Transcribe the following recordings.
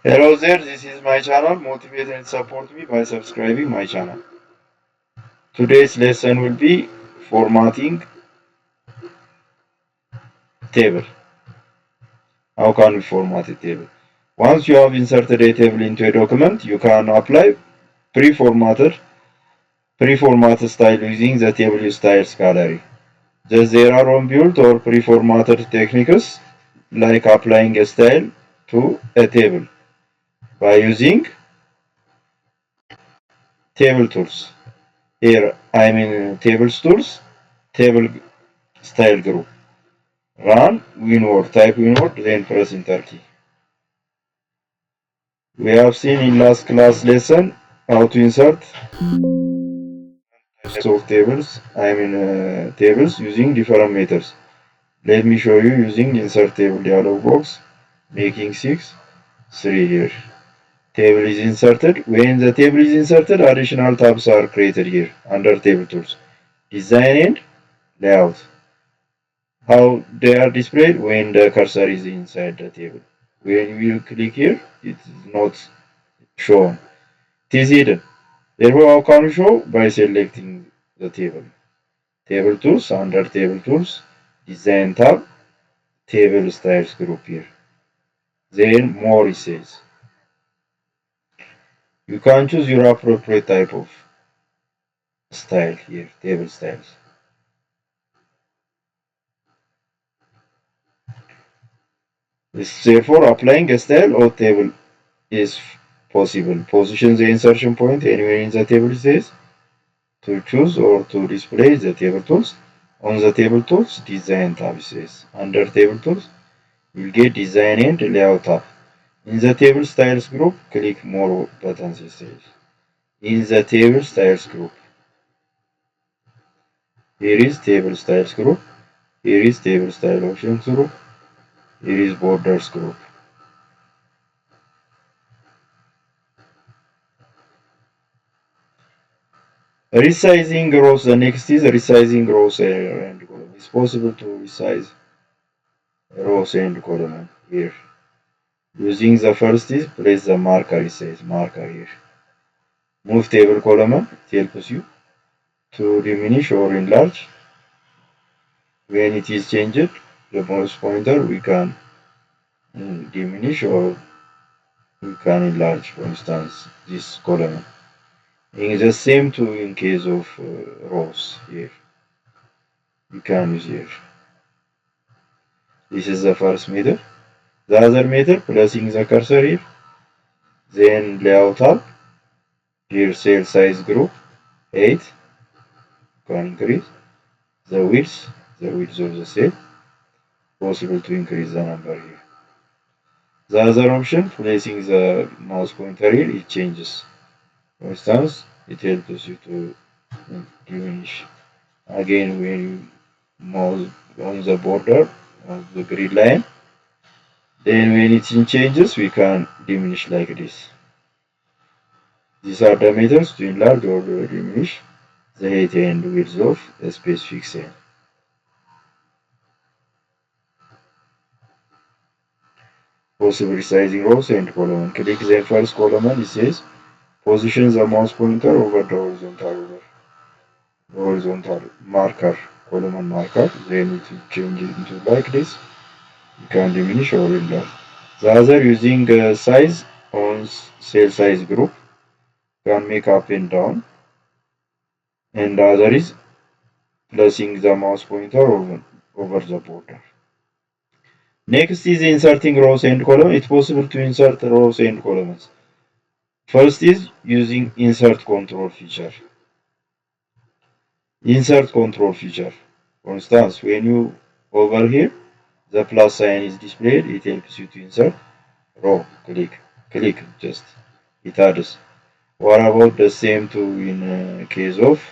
Hello there, this is my channel. Motivate and support me by subscribing my channel. Today's lesson will be formatting table. How can we format a table? Once you have inserted a table into a document, you can apply pre-formatted style using the table styles gallery. There are on-built or pre-formatted techniques like applying a style to a table by using table tools. Here I mean tables tools, table style group. Run winward, type winward, then press enter key. We have seen in last class lesson how to insert types of tables, tables using different methods. Let me show you using insert table dialog box, making 3 here. Table is inserted. When the table is inserted, additional tabs are created here under table tools. Design and layout. How they are displayed when the cursor is inside the table. When you click here, it is not shown. It is hidden. Therefore, how can we show? By selecting the table. Table tools, under table tools, design tab, table styles group here. Then more it says. You can choose your appropriate type of style here, table styles. Therefore, applying a style or table is possible. Position the insertion point anywhere in the table it says. To choose or to display the table tools. On the table tools, design tab says. Under table tools, you'll get design and layout tab. In the table styles group, click more buttons it says. In the table styles group, here is table styles group, here is table style options group, here is borders group. Resizing rows, the next is resizing rows and column. It's possible to resize rows and column here. Using the first is place the marker, it says marker here. Move table column, it helps you to diminish or enlarge. When it is changed, the mouse pointer we can diminish or we can enlarge, for instance, this column. In the same too in case of rows here. You can use here. This is the first method. The other method, placing the cursor here, then layout tab, here cell size group 8, can increase the width of the cell, possible to increase the number here. The other option, placing the mouse pointer here, it changes. For instance, it helps you to diminish. Again, when you mouse on the border of the grid line, then when it changes, we can diminish like this. These are the methods to enlarge or diminish the height and width of a specific cell. Possible resizing rows and column. Click the first column and it says position the mouse pointer over the horizontal marker, column marker. Then it will change it into like this. You can diminish or enlarge. The other using size on cell size group can make up and down. And the other is placing the mouse pointer over the border. Next is inserting rows and columns. It's possible to insert rows and columns. First is using insert control feature. Insert control feature. For instance, when you over here, the plus sign is displayed. It helps you to insert row. Click, just it adds. What about the same too in case of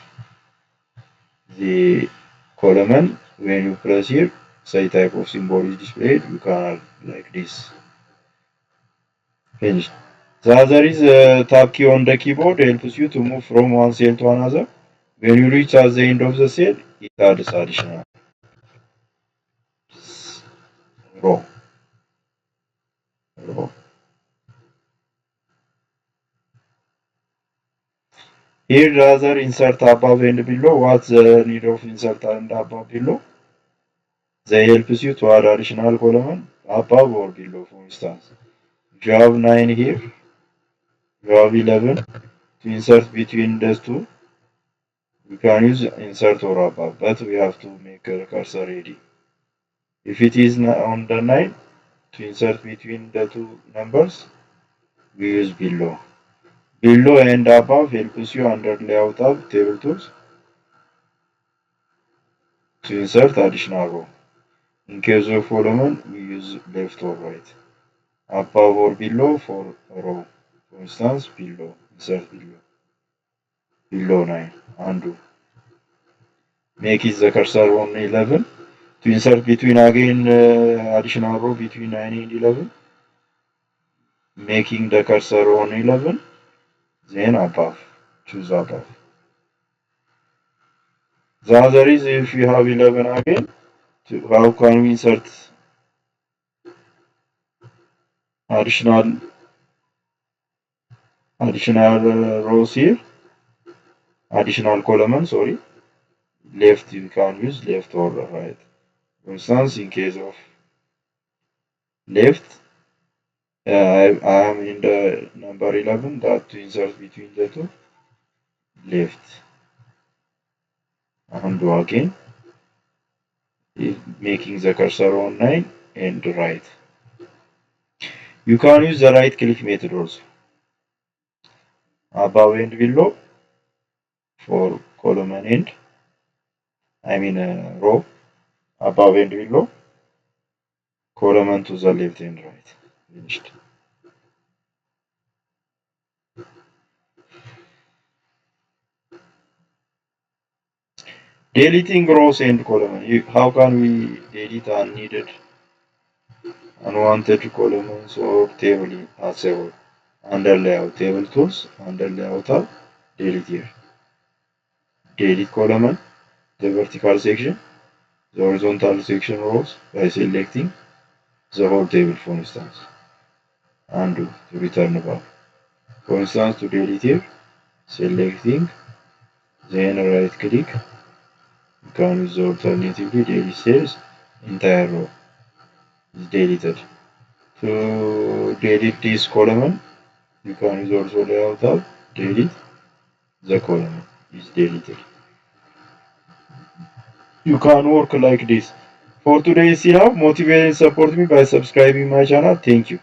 the column? When you press here, say type of symbol is displayed, you can add like this. Finished. The other is tab key on the keyboard helps you to move from one cell to another. When you reach at the end of the cell, it adds additional row. Here rather insert above and below. What's the need of insert and above below? They helps you to add additional column above or below, for instance. If you have 9 here, you have 11. To insert between those two, we can use insert or above, but we have to make a cursor ready. If it is on the 9, to insert between the two numbers, we use below. Below and above helps you under layout tab, table tools, to insert additional row. In case of column, we use left or right. Above or below for row. For instance, below, insert below. Below 9, undo. Make it the cursor on 11. To insert between again additional row between 9 and 11. Making the cursor on 11. Then above. Choose above. The other is if you have 11 again, how can we insert additional rows here? Additional column, sorry. Left, you can use left or right. For instance, in case of left, I am in the number 11, that to insert between the two, left. Undo again, making the cursor on 9 and right. You can use the right click method also. Above and below for column and end. I mean row. Above and below. Column and to the left and right. Finished. Deleting rows and column. How can we delete unneeded, unwanted columns or table as a whole? Under layout, table tools, under layout tab, delete here. Delete column, the vertical section, the horizontal section rows by selecting the whole table, for instance. Undo to return back. For instance, to delete here, selecting, then right click. You can use alternatively delete cells, entire row is deleted. To delete this column, you can use also layout tab, delete the column is deleted. You can work like this. For today is enough. Motivate and support me by subscribing my channel. Thank you.